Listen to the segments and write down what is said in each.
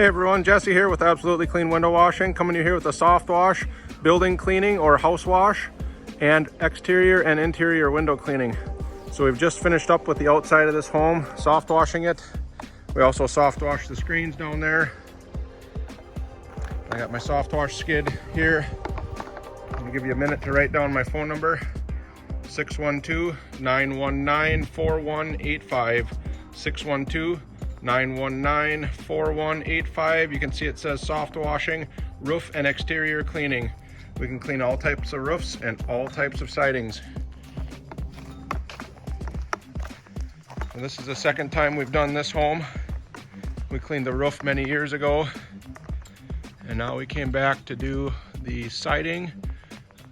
Hey everyone, Jesse here with Absolutely Clean Window Washing, coming to you here with a soft wash, building cleaning or house wash, and exterior and interior window cleaning. So we've just finished up with the outside of this home, soft washing it. We also soft washed the screens down there. I got my soft wash skid here. I'm gonna give you a minute to write down my phone number, 612-919-4185, 612-919-4185. You can see it says soft washing, roof and exterior cleaning. We can clean all types of roofs and all types of sidings. And this is the second time we've done this home. We cleaned the roof many years ago, and now we came back to do the siding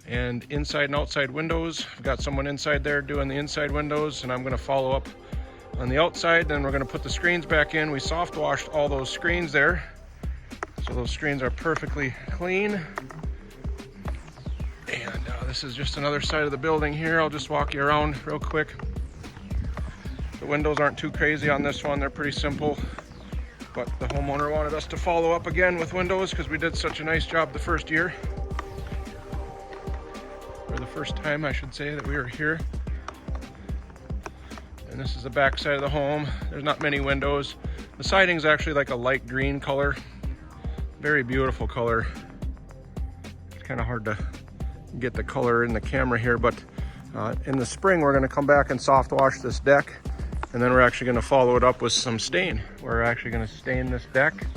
and inside and outside windows. I've got someone inside there doing the inside windows, and I'm going to follow up on the outside. Then we're going to put the screens back in. We soft washed all those screens there, so those screens are perfectly clean. And this is just another side of the building here. I'll just walk you around real quick. The windows aren't too crazy on this one, they're pretty simple, but the homeowner wanted us to follow up again with windows because we did such a nice job the first year, or the first time I should say that we were here. And this is the back side of the home. There's not many windows. The siding is actually like a light green color, very beautiful color. It's kind of hard to get the color in the camera here, but in the spring we're going to come back and soft wash this deck, and then we're actually going to follow it up with some stain. We're actually going to stain this deck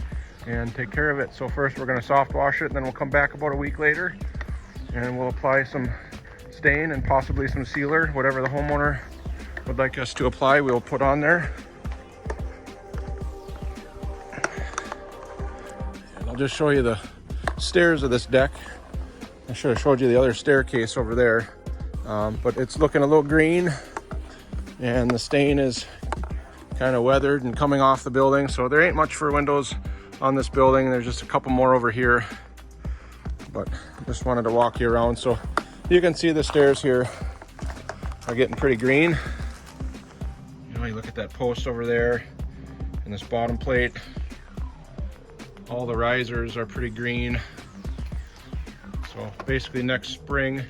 and take care of it. So first we're going to soft wash it, and then we'll come back about a week later and we'll apply some stain and possibly some sealer, whatever the homeowner would like us to apply, we'll put on there. And I'll just show you the stairs of this deck. I should have showed you the other staircase over there, but it's looking a little green, and the stain is kind of weathered and coming off the building. So there ain't much for windows on this building. There's just a couple more over here, but just wanted to walk you around so you can see the stairs here are getting pretty green. You know, you look at that post over there and this bottom plate, all the risers are pretty green. So basically next spring,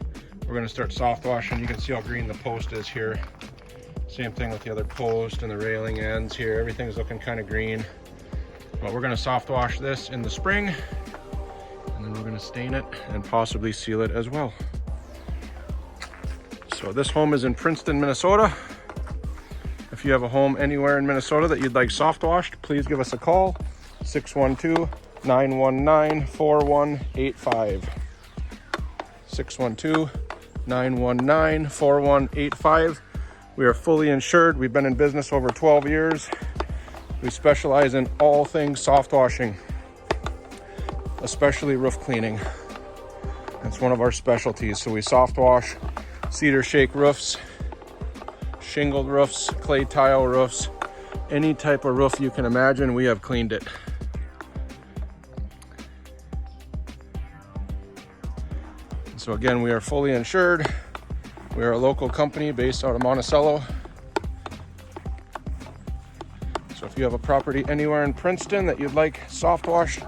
we're gonna start soft washing. You can see how green the post is here. Same thing with the other post and the railing ends here. Everything's looking kind of green. But we're gonna soft wash this in the spring, and then we're gonna stain it and possibly seal it as well. So this home is in Princeton, Minnesota. If you have a home anywhere in Minnesota that you'd like soft washed, please give us a call, 612-919-4185. 612-919-4185. We are fully insured. We've been in business over 12 years. We specialize in all things soft washing, especially roof cleaning. That's one of our specialties. So we soft wash cedar shake roofs, shingled roofs, clay tile roofs, any type of roof you can imagine, we have cleaned it. So again, we are fully insured. We are a local company based out of Monticello. So if you have a property anywhere in Princeton that you'd like soft washed,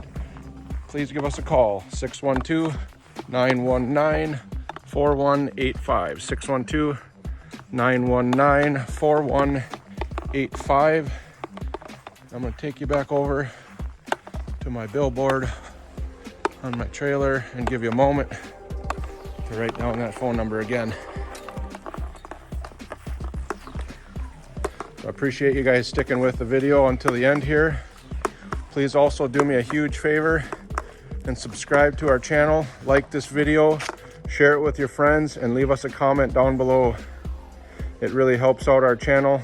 please give us a call, 612-919-4185, 612-919-4185. I'm gonna take you back over to my billboard on my trailer and give you a moment to write down that phone number again. So I appreciate you guys sticking with the video until the end here. Please also do me a huge favor and subscribe to our channel, like this video, share it with your friends, and leave us a comment down below. It really helps out our channel.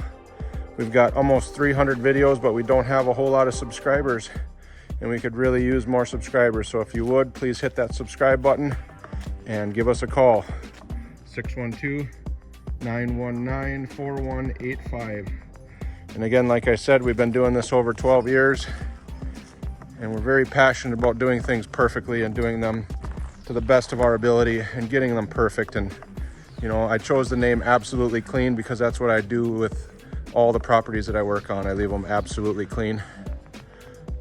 We've got almost 300 videos, but we don't have a whole lot of subscribers, and we could really use more subscribers. So if you would, please hit that subscribe button and give us a call, 612-919-4185. And again, like I said, we've been doing this over 12 years, and we're very passionate about doing things perfectly and doing them to the best of our ability and getting them perfect. And you know, I chose the name Absolutely Clean because that's what I do with all the properties that I work on. I leave them absolutely clean.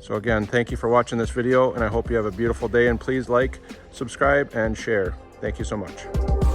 So again, thank you for watching this video, and I hope you have a beautiful day, and please like, subscribe, and share. Thank you so much.